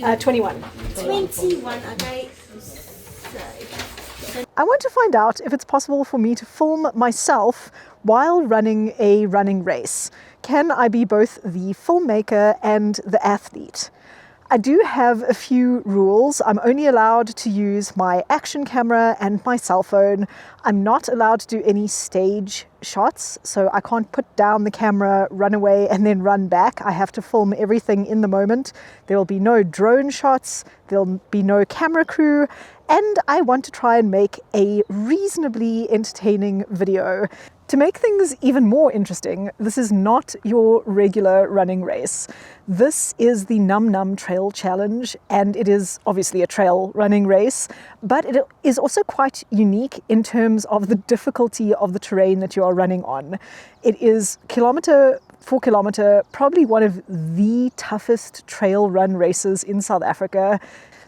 21. 21, okay. I want to find out if it's possible for me to film myself while running a running race. Can I be both the filmmaker and the athlete? I do have a few rules. I'm only allowed to use my action camera and my cell phone. I'm not allowed to do any stage shots, so I can't put down the camera, run away, and then run back. I have to film everything in the moment. There will be no drone shots, there'll be no camera crew, and I want to try and make a reasonably entertaining video. To make things even more interesting, this is not your regular running race. This is the Num Num Trail Challenge, and it is obviously a trail running race, but it is also quite unique in terms of the difficulty of the terrain that you are running on. It is kilometer for kilometer, probably one of the toughest trail run races in South Africa.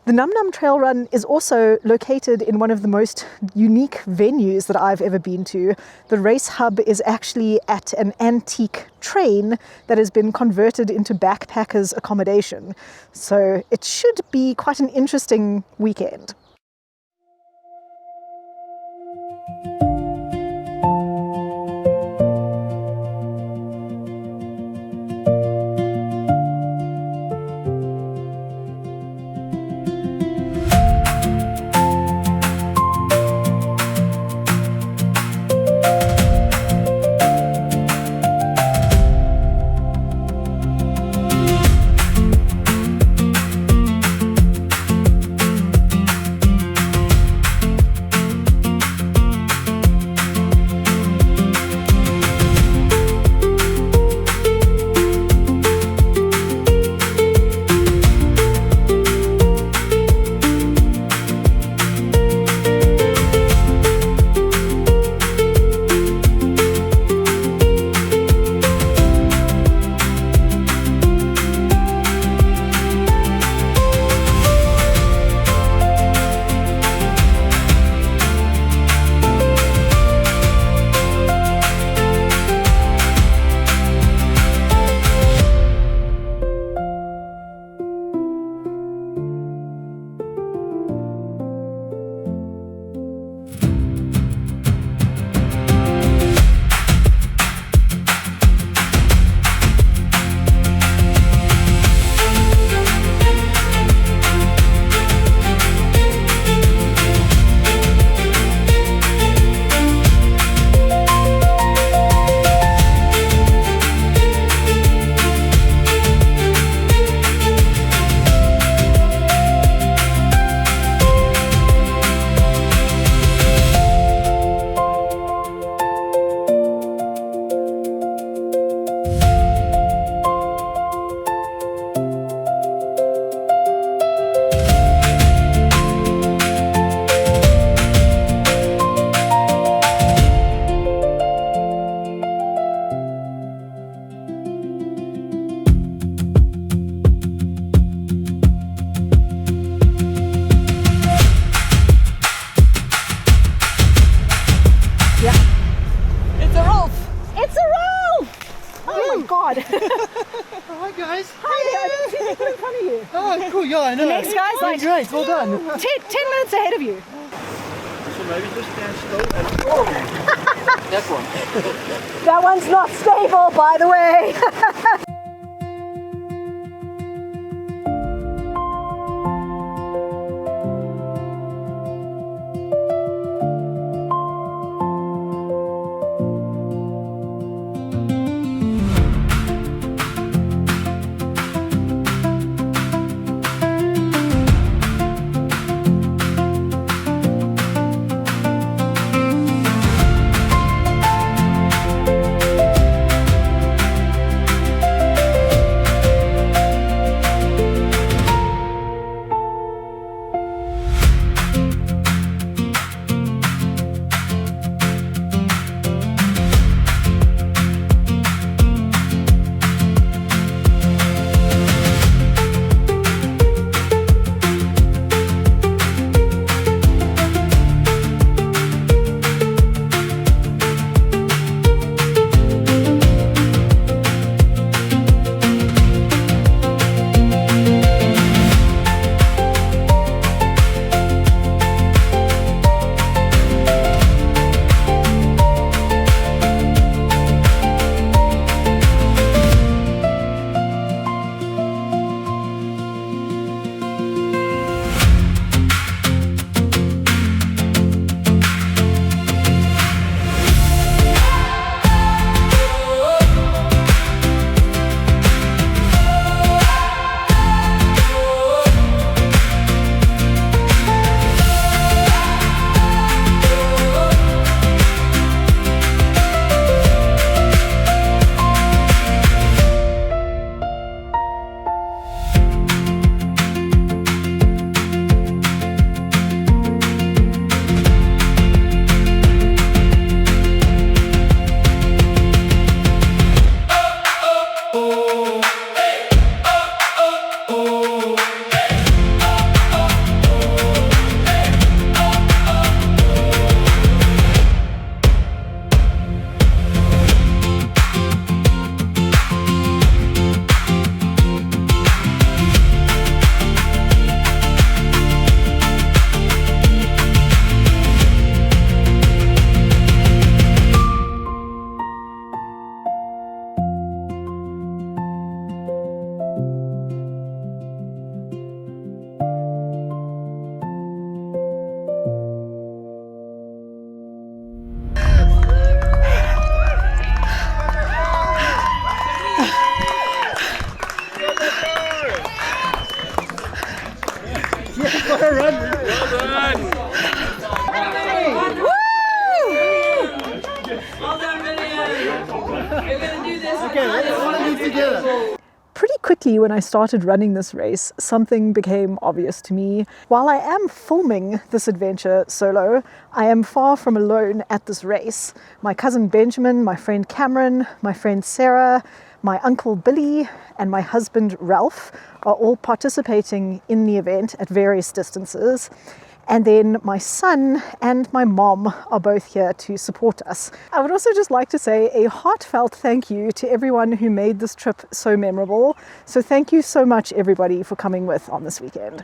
The Num Num Trail Run is also located in one of the most unique venues that I've ever been to. The race hub is actually at an antique train that has been converted into backpackers' accommodation. So it should be quite an interesting weekend. God. Hi guys. Hi, I didn't see people in front of you. Oh, cool. Yeah, I know. The next guy's like, great. Well done. 10 minutes ahead of you. So maybe just stand still and that one. That one's not stable, by the way. Pretty quickly when I started running this race, something became obvious to me. While I am filming this adventure solo, I am far from alone at this race. My cousin Benjamin, my friend Cameron, my friend Sarah, my uncle Billy, and my husband Ralph are all participating in the event at various distances. And then my son and my mom are both here to support us. I would also just like to say a heartfelt thank you to everyone who made this trip so memorable. So thank you so much, everybody, for coming with on this weekend.